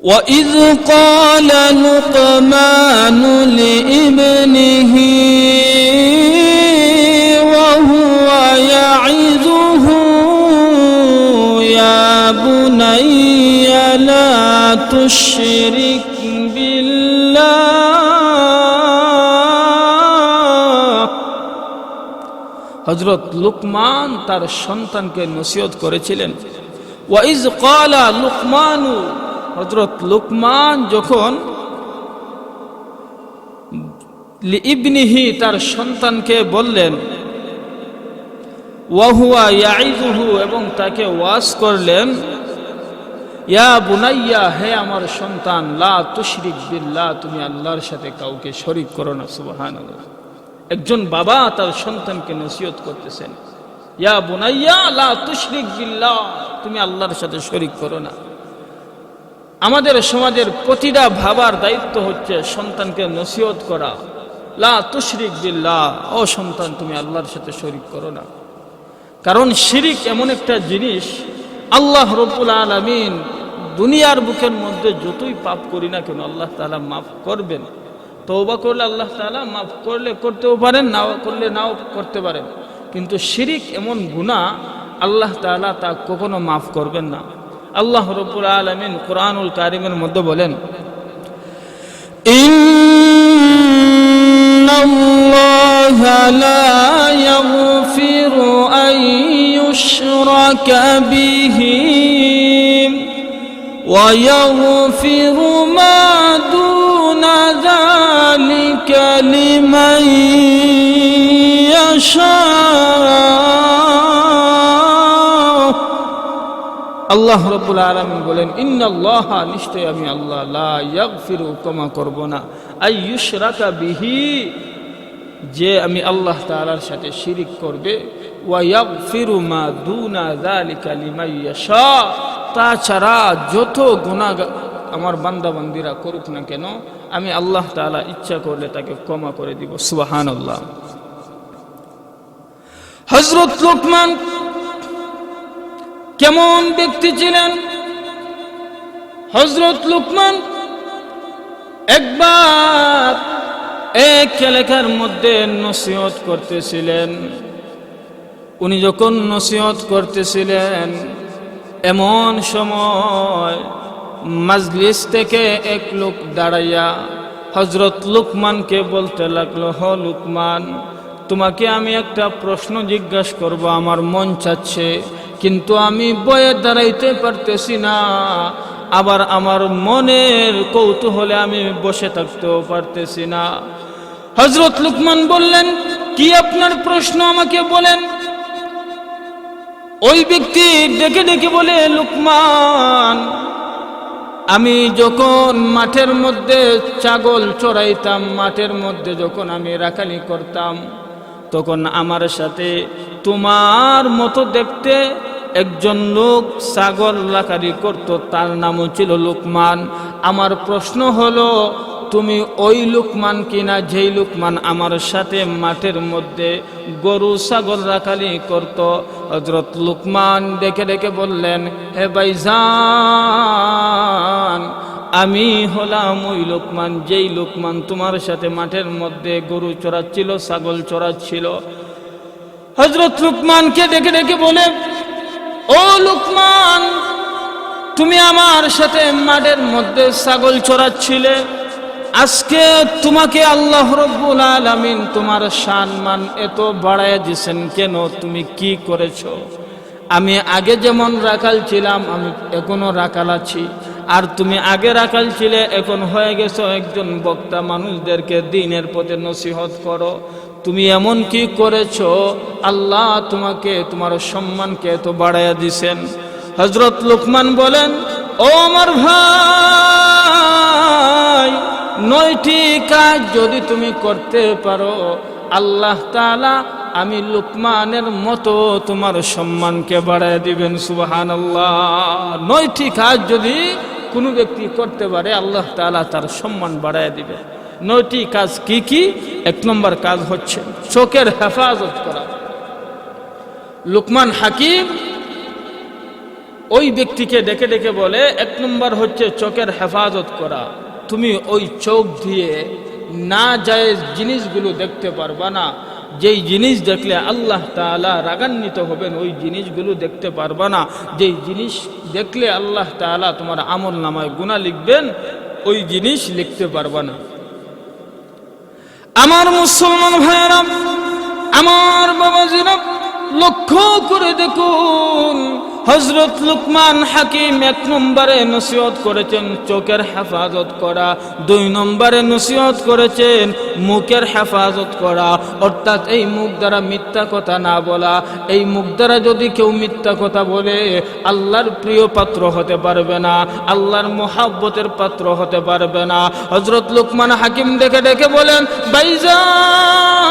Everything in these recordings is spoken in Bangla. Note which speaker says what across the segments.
Speaker 1: وَإِذْ قَالَ لُقْمَانُ لِابْنِهِ وَهُوَ يَعِظُهُ يَا بُنَيَّ لَا تُشْرِكْ بِاللَّهِ। হযরত লুকমান তার সন্তানকে নসিহত করেছিলেন। ওয়াইজ ক্বালা লুকমানু, হযরত লুকমান যখন লিইবনিহি তার সন্তানকে বললেন, ওয়া হুয়া ইয়াইযুহু এবং তাকে ওয়াজ করলেন, ইয়া বুনাইয়া হে আমার সন্তান, লা তুশরিক বিল্লাহ তুমি আল্লাহর সাথে কাউকে শরীক করো না। সুবহানাল্লাহ। একজন বাবা তার সন্তানকে নসিহত করতেছেন, ইয়া বুনাইয়া লা তুশরিক বিল্লাহ তুমি আল্লাহর সাথে শরীক করো না। আমাদের সমাজের প্রতিটা বাবার দায়িত্ব হচ্ছে সন্তানকে নসিহত করা, লা তুশরিক বিল্লাহ, ও সন্তান তুমি আল্লাহর সাথে শরীক করো না। কারণ শিরিক এমন একটা জিনিস, আল্লাহ রাব্বুল আলামিন দুনিয়ার বুকের মধ্যে যতই পাপ করি না কেন আল্লাহ তাআলা মাফ করবেন। তওবা করলে আল্লাহ তাআলা মাফ করলে করতেও পারেন, নাও করলে নাও করতে পারেন, কিন্তু শিরিক এমন গুনাহ আল্লাহ তাআলা তা কখনো মাফ করবেন না। আল্লাহ রাব্বুল আলামিন কুরআনুল কারীমের মধ্যে বলেন, ইন্নাল্লাহা লা ইয়াগফিরু আন ইউশরাকা বিহি ওয়া ইয়াগফিরু মা দুনা যালিকা লিমান ইয়াশা। আল্লাহ রাব্বুল আলামিন বলেন, ইন্নাল্লাহা নিশ্চয় আমি আল্লাহ, লা ইয়াগফিরু ক্ষমা করব না, আই ইউশরাকা বিহি যে আমি আল্লাহ তাআলার সাথে শিরিক করবে, ওয়া ইয়াগফিরু মা দুনা যালিকা লিমান ইয়াশা তাছাড়া যত গুনাহ আমার বান্দা বান্দিরা করুক না কেন আমি আল্লাহ তাআলা ইচ্ছা করলে তাকে ক্ষমা করে দিব। সুবহানাল্লাহ। হযরত লুকমান কেমন ব্যক্তি ছিলেন? হযরত লুকমান একবার এক এলাকার মধ্যে নসিহত করতেছিলেন। উনি যখন নসিহত করতেছিলেন এমন সময় মাজলিস থেকে এক লোক দাঁড়াইয়া হযরত লুকমানকে বলতে লাগলো, হ লুকমান, তোমাকে আমি একটা প্রশ্ন জিজ্ঞাসা করব, আমার মন চাচ্ছে কিন্তু আমি বয়ে দাঁড়াইতে পারতেছি না, আবার আমার মনের কৌতূহলে আমি বসে থাকতেও পারতেছি না। হযরত লুকমান বললেন, কি আপনার প্রশ্ন আমাকে বলেন। ওই ব্যক্তি ডেকে ডেকে বলে, লুকমান, আমি যখন মাঠের মধ্যে ছাগল চড়াইতাম, মাঠের মধ্যে যখন আমি রাখালি করতাম, তখন আমার সাথে তোমার মতো দেখতে একজন লোক ছাগল রাখালি করত, তার নামও ছিল লুকমান। আমার প্রশ্ন হলো, তুমি ওই লুকমান কিনা যেই লুকমান আমার সাথে মাঠের মধ্যে গরু ছাগল রাখালি করত? হযরত লুকমান ডেকে ডেকে বললেন, হে ভাইজান, আমি হলাম ওই লুকমান যেই লুকমান তোমার সাথে মাঠের মধ্যে গরু চড়াচ্ছিল, ছাগল চড়াচ্ছিল। হযরত লুকমানকে ডেকে ডেকে বলে, ও লুকমান, তুমি আমার সাথে মাঠের মধ্যে ছাগল চড়াচ্ছিলে, আজকে তোমাকে আল্লাহ রাব্বুল আলামিন তোমার সম্মান এত বাড়ায় দিয়েছেন কেন? তুমি কি করেছো? আমি আগে যেমন রাখাল ছিলাম আমি এখনো রাখাল আছি, আর তুমি আগে রাখাল ছিলে, এখন হয়ে গেছো একজন বক্তা, মানুষদেরকে দ্বীনের পথে নসিহত করো। তুমি এমন কি করেছো আল্লাহ তোমাকে তোমার সম্মানকে এত বাড়াইয়া দিয়েছেন? হযরত লুকমান বলেন, ও আমার ভাই, 9টি কাজ যদি তুমি করতে পারো আল্লাহ তাআলা আমি লুকমানের মতো তোমার সম্মানকে বাড়ায় দিবেন। সুবহানাল্লাহ। 9টি কাজ যদি কোনো ব্যক্তি করতে পারে আল্লাহ তাআলা তার সম্মান বাড়ায় দিবে। 9টি কাজ কি কি? 1 নম্বর কাজ হচ্ছে চোখের হেফাজত করা। লুকমান হাকিম ওই ব্যক্তিকে ডেকে ডেকে বলে, এক নম্বর হচ্ছে চোখের হেফাজত করা। তুমি ওই চোখ দিয়ে না জায়েজ জিনিসগুলো দেখতে পারবা না। যেই জিনিস দেখলে আল্লাহ তাআলা রাগান্বিত হবেন ওই জিনিসগুলো দেখতে পারবা না। যেই জিনিস দেখলে আল্লাহ তাআলা তোমার আমল নামায় গুনাহ লিখবেন ওই জিনিস লিখতে পারবা না। আমার মুসলমান ভাইয়েরা, আমার বাবাজিরা, লক্ষ্য করে দেখুন, হযরত লুকমান হাকিম এক নম্বরে নসিহত করেছেন চোখের হেফাজত করা, দুই নম্বরে নসিহত করেছেন মুখের হেফাজত করা, অর্থাৎ এই মুখ দ্বারা মিথ্যা কথা না বলা। এই মুখ দ্বারা যদি কেউ মিথ্যা কথা বলে আল্লাহর প্রিয় পাত্র হতে পারবে না, আল্লাহর মোহাব্বতের পাত্র হতে পারবে না। হযরত লুকমান হাকিম ডেকে ডেকে বলেন, ভাইজান,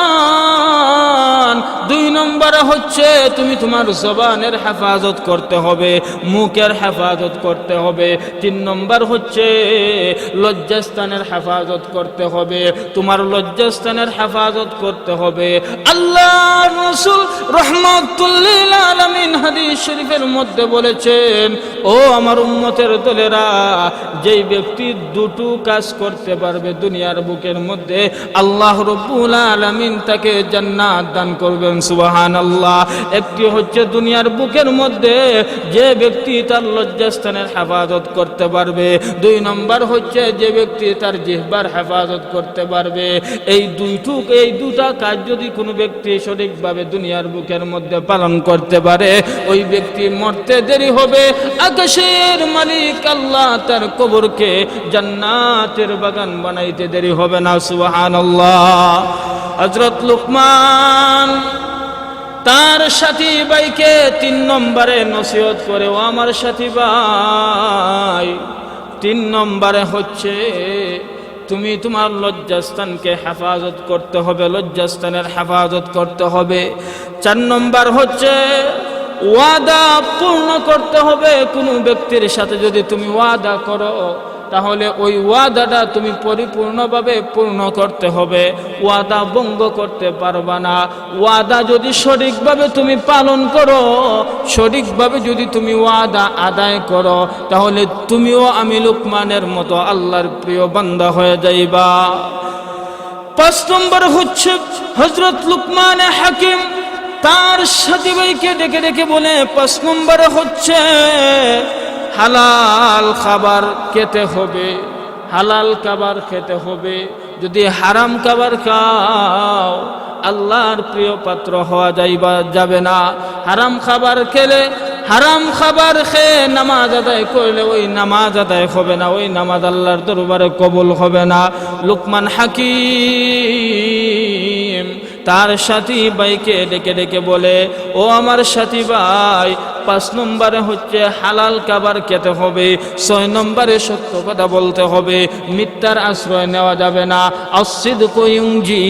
Speaker 1: দুই নম্বরে হচ্ছে তুমি তোমার জবানের হেফাজত করতে হবে, মুখের হেফাজত করতে হবে। তিন নম্বর হচ্ছে লজ্জাস্থানের হেফাজত করতে হবে, তোমার লজ্জাস্থানের হেফাজত করতে হবে। আল্লাহর রাসূল রাহমাতুল লিল আলামিন হাদিস শরীফের মধ্যে বলেছেন, ও আমার উম্মতের দলেরা, যেই ব্যক্তি দুটো কাজ করতে পারবে দুনিয়ার বুকের মধ্যে আল্লাহ রাব্বুল আলামিন তাকে জান্নাত দান করবেন। সুবহানাল্লাহ। একটি হচ্ছে দুনিয়ার বুকের মধ্যে যে ব্যক্তি তার লজ্জাস্থানের হেফাজত করতে পারবে, দুই নম্বর হচ্ছে যে ব্যক্তি তার জিহ্বার হেফাজত করতে পারবে। এই দুটা কাজ যদি কোনো ব্যক্তি সঠিকভাবে দুনিয়ার বুকের মধ্যে পালন করতে পারে ওই ব্যক্তি মরতে দেরি হবে, আকাশের মালিক আল্লাহ তার কবরকে জান্নাতের বাগান বানাইতে দেরি হবে না। সুবহানাল্লাহ। হযরত লুকমান তার সাথী ভাইকে তিন নম্বরে নসিহত করে, ও আমার সাথী ভাই, তিন নম্বরে হচ্ছে তুমি তোমার লজ্জাস্থানকে হেফাজত করতে হবে, লজ্জাস্থানের হেফাজত করতে হবে। চার নম্বর হচ্ছে ওয়াদা পূর্ণ করতে হবে। কোনো ব্যক্তির সাথে যদি তুমি ওয়াদা করো তাহলে ওই ওয়াদাটা তুমি পরিপূর্ণভাবে পূর্ণ করতে হবে, ওয়াদা ভঙ্গ করতে পারবা না। ওয়াদা যদি সঠিকভাবে তুমি পালন করো, সঠিকভাবে যদি তুমি ওয়াদা আদায় করো, তাহলে তুমিও আমি লুকমানের মতো আল্লাহর প্রিয় বান্দা হয়ে যাইবা। পাঁচ নম্বর হচ্ছে হযরত লুকমান হাকিম তার সাথী ভাইকে ডেকে ডেকে বলে, পাঁচ নম্বরে হচ্ছে হালাল খাবার খেতে হবে, হালাল খাবার খেতে হবে। যদি হারাম খাবার খাও আল্লাহর প্রিয় পাত্র হওয়া যাবে না। হারাম খাবার খেলে, হারাম খাবার খেয়ে নামাজ আদায় করলে ওই নামাজ আদায় হবে না, ওই নামাজ আল্লাহর দরবারে কবুল হবে না। লুকমান হাকিম তার সাথী ভাইকে ডেকে ডেকে বলে, ও আমার সাথী ভাই, পাঁচ নম্বরে হচ্ছে হালাল খাবার খেতে হবে, ছয় নম্বরে সত্য কথা বলতে হবে, মিথ্যার আশ্রয় নেওয়া যাবে না। আসিদকু ইউনজি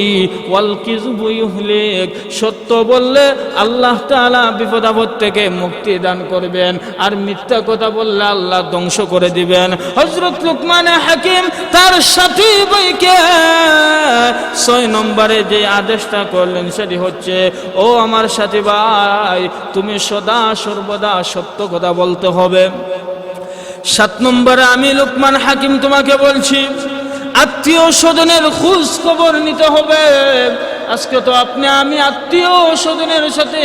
Speaker 1: ওয়াল কিযবু ইহলিক, সত্য বললে আল্লাহ তাআলা বিপদ আপদ থেকে মুক্তি দান করবেন, আর মিথ্যা কথা বললে আল্লাহ ধ্বংস করে দিবেন। হযরত লুকমান হাকিম তার সাথী ভাইকে ছয় নম্বরে যে আদেশটা করলেন সেটি হচ্ছে, ও আমার সাথী ভাই, তুমি সদা সর্বদা সত্য কথা বলতে হবে। সাত নম্বরে আমি লুকমান হাকিম তোমাকে বলছি, আত্মীয় স্বজনের খোঁজ খবর নিতে হবে। আজকে তো আপনি আমি আত্মীয় স্বজনের সাথে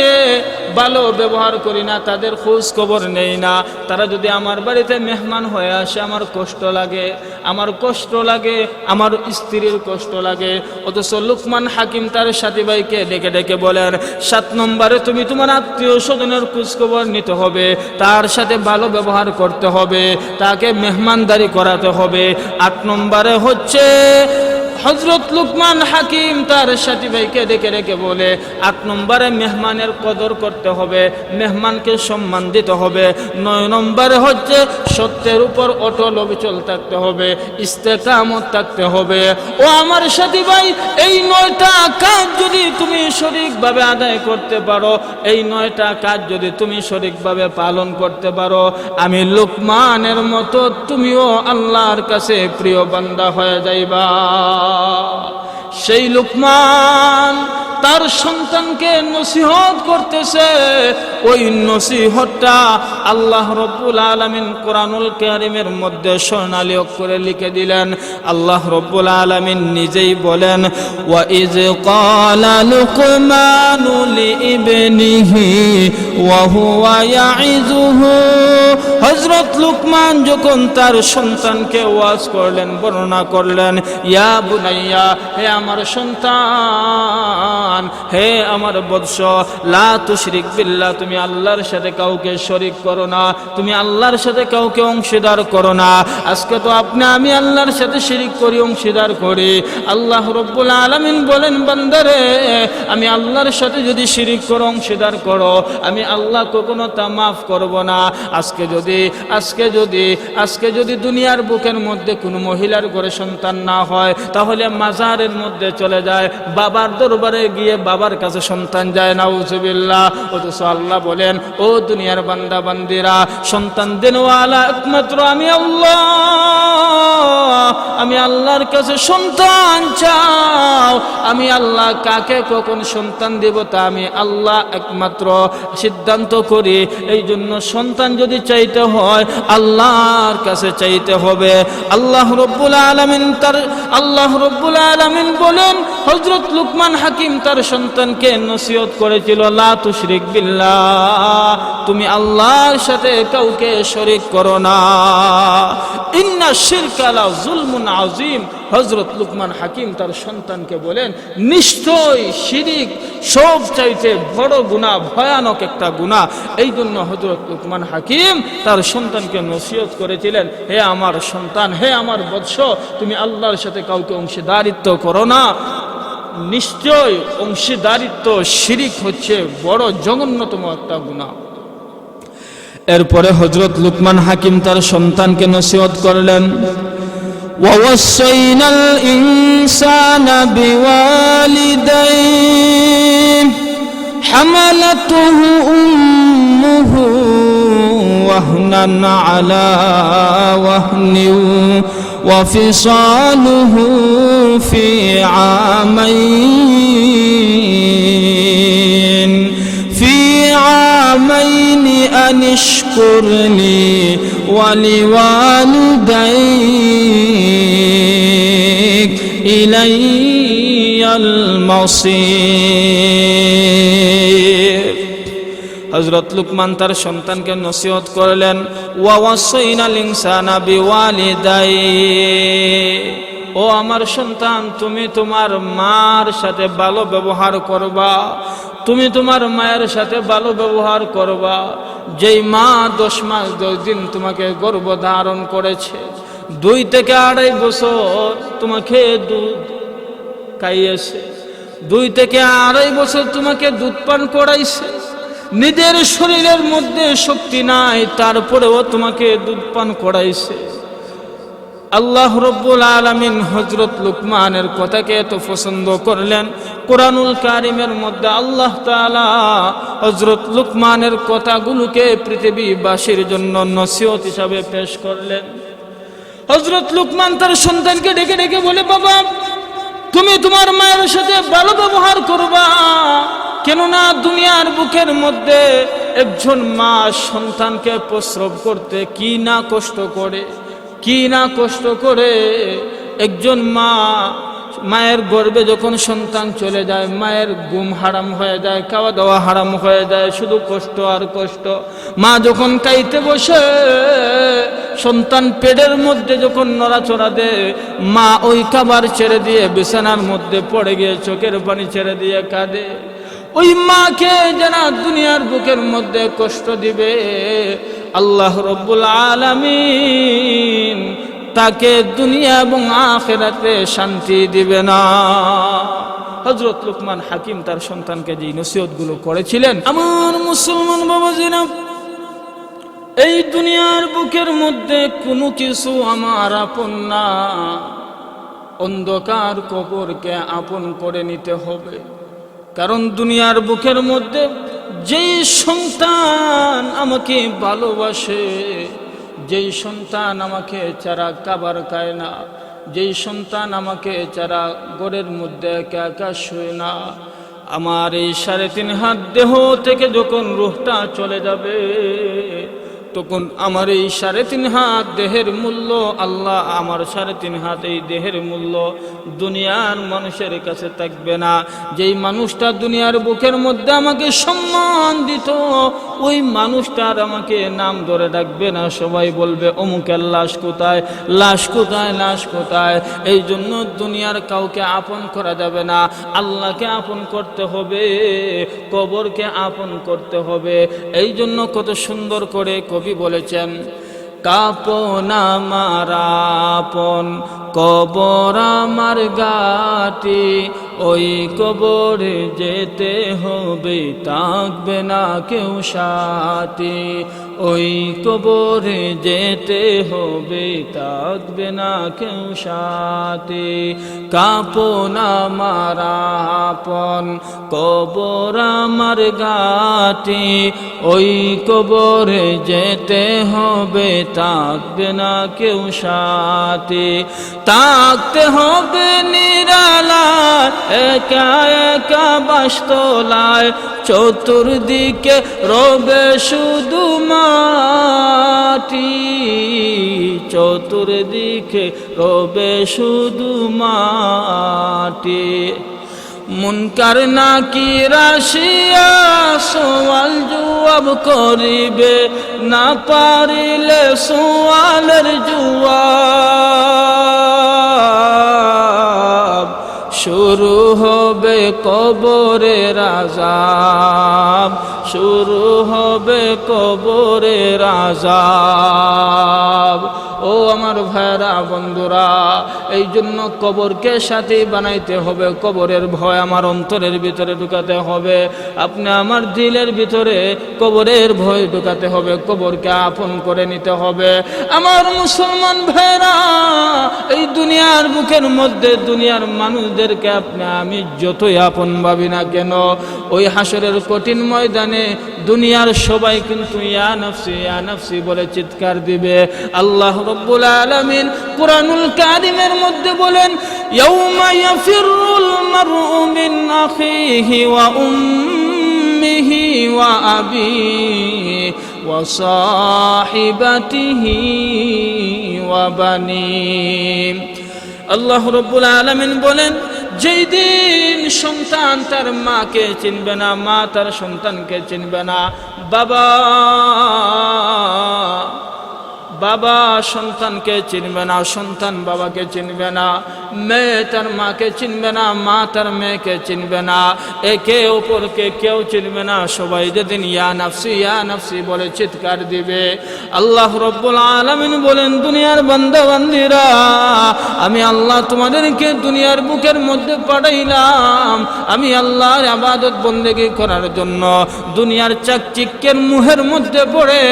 Speaker 1: ভালো ব্যবহার করি না, তাদের খোঁজ খবর নেই না। তারা যদি আমার বাড়িতে মেহমান হয়ে আসে আমার কষ্ট লাগে, আমার কষ্ট লাগে, আমার স্ত্রীর কষ্ট লাগে। অথচ লুকমান হাকিম তার সাথী ভাইকে ডেকে ডেকে বলেন, সাত নম্বরে তুমি তোমার আত্মীয় স্বজনের খোঁজ খবর নিতে হবে, তার সাথে ভালো ব্যবহার করতে হবে, তাকে মেহমানদারি করাতে হবে। আট নম্বরে হচ্ছে হযরত লুকমান হাকিম তার সাথী ভাইকে ডেকে ডেকে বলে, আট নম্বরে মেহমানের কদর করতে হবে, মেহমানকে সম্মান দিতে হবে। নয় নম্বরে হচ্ছে সত্যের উপর অটল অবিচল থাকতে হবে, ইস্তেকামত থাকতে হবে। ও আমার সাথী ভাই, এই 9টা কাজ যদি তুমি সঠিকভাবে আদায় করতে পারো, এই 9টা কাজ যদি তুমি সঠিকভাবে পালন করতে পারো, আমি লুকমানের মতো তুমিও আল্লাহর কাছে প্রিয় বান্দা হয়ে যাইবা। সেই লুকমান তার সন্তানকে নসিহত করতেছে, ওই নসিহতটা আল্লাহ রব্বুল আলামিন কোরআনুল কারীমের মধ্যে স্বর্ণালী অক্ষরে লিখে দিলেন। আল্লাহ রব্বুল আলামিন নিজেই বলেন, ওয়া ইয ক্বালা লুকমানু লিইবনিহি ওয়া হুয়া ইয়াইযুহু। হযরত লুকমান যখন তার সন্তানকে ওয়াজ করলেন, বর্ণনা করলেন, ইয়া বুনাইয়া, হে আমার সন্তান, হে আমার বৎস, লা তুশরিক বিল্লাহ, তুমি আল্লাহর সাথে কাউকে শরীক করো না, তুমি আল্লাহর সাথে কাউকে অংশীদার করো না। আজকে তো আপনি আমি আল্লাহর সাথে শিরিক করি, অংশীদার করি। আল্লাহ রব্বুল আলামিন বলেন, বান্দারে, আমি আল্লাহর সাথে যদি শিরিক করো, অংশীদার করো, আমি আল্লাহ কখনো তা মাফ করব না। আজকে যদি দুনিয়ার বুকের মধ্যে কোনো মহিলার ঘরে সন্তান না হয়, তাহলে মাজারের মধ্যে চলে যায়, বাবার দরবারে গিয়ে বাবার কাছে সন্তান যায়, নাউজুবিল্লাহ। অথচ আল্লাহ বলেন, ও দুনিয়ার বান্দা বান্দিরা, সন্তান দেনওয়ালা একমাত্র আমি আল্লাহ। আমি আল্লাহর কাছে সন্তান চাও। আমি আল্লাহ কাকে কখন সন্তান দেব তা আমি আল্লাহ একমাত্র সিদ্ধান্ত করি। এই জন্য সন্তান যদি চাইতে হয়, আল্লাহর কাছে চাইতে হবে। আল্লাহ রব্বুল আলামিন বলেন, হযরত লুকমান হাকিম তার সন্তানকে নসিহত করেছিল, লা তুশরিক বিল্লাহ, তুমি আল্লাহর সাথে কাউকে শরীক করো না। ইন্না শিরকা লা যুলমুন আযীম। হযরত লুকমান হাকিম তার সন্তানকে বলেন, নিশ্চয় শিরিক সব চাইতে বড় গুনাহ, ভয়ানক একটা গুনাহ। এই জন্য হযরত লুকমান হাকিম তার সন্তানকে নসিহত করেছিলেন, হে আমার সন্তান, হে আমার বৎস, তুমি আল্লাহর সাথে কাউকে অংশীদারিত্ব করো না। নিশ্চয় অংশীদারিত্ব, শিরিক হচ্ছে বড় জঘন্যতম একটা গুনাহ। এরপরে হযরত লুকমান হাকিম তার সন্তানকে নসিহত করলেন, وَوَصَّيْنَا الْإِنسَانَ بِوَالِدَيْهِ حَمَلَتْهُ أُمُّهُ وَهْنًا عَلَى وَهْنٍ وَفِصَالُهُ فِي عامين أن اشكر لي ولوالديك إلي المصير। হযরত লুকমান তার সন্তানকে নসিহত করলেন, ওয়া ওয়াসাইনাল ইনসানা বিওয়ালিদাইহি, ও আমার সন্তান, তুমি তোমার মার সাথে ভালো ব্যবহার করবা। তুমি তোমার মায়ের সাথে ভালো ব্যবহার করবা। যেই মা 10 মাস 10 দিন তোমাকে গর্ভ ধারণ করেছে, 2 থেকে 2.5 বছর তোমাকে দুধ খাইয়েছে, 2 থেকে 2.5 বছর তোমাকে দুধ পান করাইছে, নিজের শরীরের মধ্যে শক্তি নাই, তারপরেও তোমাকে দুধ পান করাইছে। আল্লাহ রব্বুল আলামিন হযরত লুকমানের কথাকে এত পছন্দ করলেন, কোরআনুল কারীমের মধ্যে আল্লাহ তাআলা হযরত লুকমানের কথাগুলোকে পৃথিবীবাসীর জন্য নসিহত হিসাবে পেশ করলেন। হযরত লুকমান তার সন্তানকে ডেকে ডেকে বলে, বাবা, তুমি তোমার মায়ের সাথে ভালো ব্যবহার করবা। কেননা দুনিয়ার বুকের মধ্যে একজন মা সন্তানকে প্রসব করতে কি না কষ্ট করে। একজন মায়ের গর্ভে যখন সন্তান চলে যায়, মায়ের ঘুম হারাম হয়ে যায়, খাওয়া দাওয়া হারাম হয়ে যায়, শুধু কষ্ট আর কষ্ট। মা যখন খাইতে বসে, সন্তান পেটের মধ্যে যখন নড়াচড়া দেয়, মা ওই খাবার ছেড়ে দিয়ে বিছানার মধ্যে পড়ে গিয়ে চোখের পানি ছেড়ে দিয়ে কাঁদে। ওই মাকে যারা দুনিয়ার বুকের মধ্যে কষ্ট দিবে, আল্লাহ রব্বুল আলামিন তাকে দুনিয়া এবং আখিরাতে শান্তি দিবে না। হযরত লুকমান হাকিম তার সন্তানকে যে নসিহতগুলো করেছিলেন, আমার মুসলমান বাবাজিরা, এই দুনিয়ার বুকের মধ্যে কোনো কিছু আমার আপন না। অন্ধকার কবরকে আপন করে নিতে হবে। কারণ দুনিয়ার বুকের মধ্যে যেই সন্তান আমাকে ভালোবাসে, যেই সন্তান আমাকে ছাড়া খাবার খায় না, যেই সন্তান আমাকে ছাড়া ঘরের মধ্যে একা একা শোয় না, আমার এই 3.5 হাত দেহ থেকে যখন রূহটা চলে যাবে, তখন আমার এই 3.5 হাত দেহের মূল্য, আল্লাহ আমার 3.5 হাত এই দেহের মূল্য দুনিয়ার মানুষের কাছে থাকবে না। যেই মানুষটা দুনিয়ার বুকের মধ্যে আমাকে সম্মান দিত, ওই মানুষটার আমাকে নাম ধরে ডাকবে না। সবাই বলবে অমুকের লাশ কোথায়, লাশ কোথায়, লাশ কোথায়। এই জন্য দুনিয়ার কাউকে আপন করা যাবে না। আল্লাহকে আপন করতে হবে, কবরকে আপন করতে হবে। এই জন্য কত সুন্দর করে কবি বলেছেন, কাপন আমার আপন, কবর আমার গাটি, ওই কবরে যেতে হবে, থাকবে না কেউ সাথী। ওই কবরে যেতে হবে, থাকবে না কেউ সাথী। কাপন আমার আপন, কবর আমার গাটি, ওই কবরে যেতে হবে, থাকবে না কেউ সাথী। থাকতে হবে নিরালায়, একা একা বাসতলায়, চতুর্দিকে রবে শুধু মাটি, চতুর্দিকে রবে শুধু মাটি। মুনকার নাকির আসিয়া সওয়াল জবাব করিবে, না পারিলে সওয়ালের জবাব। শুরু হবে কবরের আযাব, শুরু হবে কবরের আযাব। ও আমার ভাইরা বন্ধুরা, এই জন্য কবরকে সাথী বানাইতে হবে। কবরের ভয় আমার অন্তরের ভিতরে ঢুকাতে হবে। আপনি আমার দিলের ভিতরে কবরের ভয় ঢুকাতে হবে, কবরকে আপন করে নিতে হবে। আমার মুসলমান ভাইরা, এই দুনিয়ার বুকের মধ্যে দুনিয়ার মানুষদেরকে আপনি আমি যতই আপন ভাবি না কেন, ওই হাসরের কঠিন ময়দানে দুনিয়ার সবাই কিন্তু ইয়া নফসি ইয়া নফসি বলে চিৎকার দিবে। আল্লাহ রব্বুল আলামিন কুরআনুল কারীমের মধ্যে বলেন, ইয়াউমা ইয়াফিরুল মারউ মিন আখিহি ওয়া উম্মিহি ওয়া আবিহি ওয়া সাহিবাতিহি ওয়া বানিহি। আল্লাহ রব্বুল আলামিন বলেন, যেই দিন সন্তান তার মাকে চিনবে না, মা তার সন্তানকে চিনবে না, বাবা বাবা সন্তানকে চিনবে না, সন্তান বাবাকে চিনবে না, মেয়ে তার মাকে চিনবে না, মা তার মেয়েকে চিনবে না, একে অপরকে কেউ চিনবে না। সবাই যেদিন ইয়া নাফসি বলে চিৎকার দিবে। আল্লাহ রব্বুল আলামিন বলেন, দুনিয়ার বান্দা বান্দীরা, আমি আল্লাহ তোমাদেরকে দুনিয়ার বুকের মধ্যে পাঠাইলাম, আমি আল্লাহর ইবাদত বন্দেগী করার জন্য। দুনিয়ার চাকচিক্যের মুহের মধ্যে পড়ে,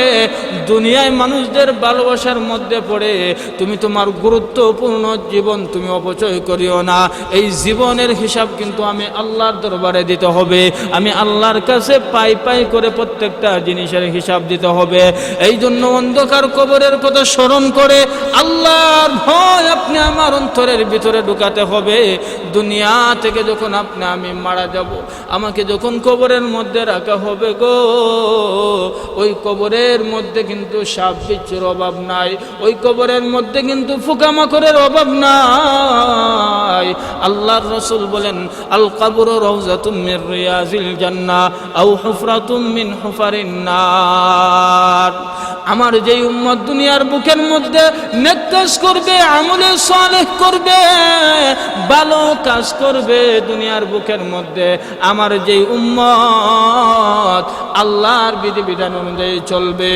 Speaker 1: দুনিয়ায় মানুষদের ভালোবাসার মধ্যে পড়ে তুমি তোমার গুরুত্বপূর্ণ জীবন তুমি অপচয় করিও না। এই জীবনের হিসাব কিন্তু আমি আল্লাহর দরবারে দিতে হবে। আমি আল্লাহর কাছে পাই পাই করে প্রত্যেকটা জিনিসের হিসাব দিতে হবে। এই জন্য অন্ধকার কবরের কথা স্মরণ করে আল্লাহর ভয় আপনি আমার অন্তরের ভিতরে ঢুকাতে হবে। দুনিয়া থেকে যখন আপনি আমি মারা যাব, আমাকে যখন কবরের মধ্যে রাখা হবে গো, ওই কবরের মধ্যে কিন্তু সাপ বিচ্ছুর অভাব নাই, ওই কবরের মধ্যে কিন্তু পোকামাকড়ের অভাব নাই। আল্লাহর রাসূল বলেন, আল কবরু রাউযাতুম মির রিয়াজিল জান্নাহ আও হুফরাতুম মিন হুফারিন নার। আমার যেই উম্মত দুনিয়ার বুকের মধ্যে নেক কাজ করবে, আমলে সালেহ করবে, ভালো কাজ করবে, দুনিয়ার বুকের মধ্যে আমার যেই উম্মত আল্লাহর বিধিবিধান অনুযায়ী চলবে,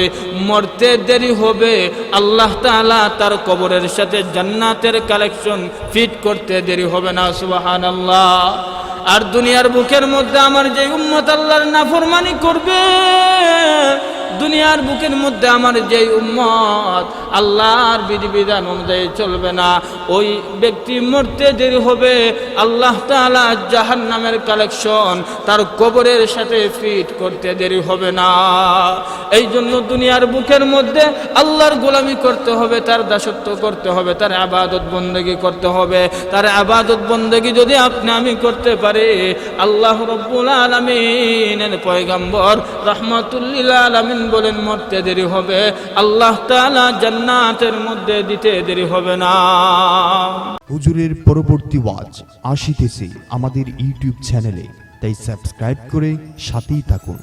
Speaker 1: মরতে দেরি হবে, আল্লাহ তাআলা তার কবরের সাথে জান্নাতের কালেকশন ফিট করতে দেরি হবে না। সুবহানাল্লাহ। আর দুনিয়ার বুকের মধ্যে আমার যে উম্মত আল্লাহর নাফরমানি করবে, দুনিয়ার বুকের মধ্যে আমার যেই উম্মত আল্লাহর বিধিবিধান অনুযায়ী চলবে না, ওই ব্যক্তি মরতে দেরি হবে। আল্লাহ তাআলা জাহান্নামের কালেকশন তার কবরের সাথে ফিট করতে দেরি হবে না। এই জন্য দুনিয়ার বুকের মধ্যে আল্লাহর গোলামি করতে হবে, তার দাসত্ব করতে হবে, তার ইবাদত বন্দেগী করতে হবে। তার ইবাদত বন্দেগী যদি আপনি আমি করতে পারি, আল্লাহ রাব্বুল আলামিনের পয়গম্বর রাহমাতুল লিল আলামিন বলেন মরতে দেরি হবে, আল্লাহ তাআলা জান্নাতের মধ্যে দিতে দেরি হবে না।
Speaker 2: হুজুরের পরবর্তী ওয়াজ আসিতেছে আমাদের ইউটিউব চ্যানেলে, তাই সাবস্ক্রাইব করে সাথেই থাকুন।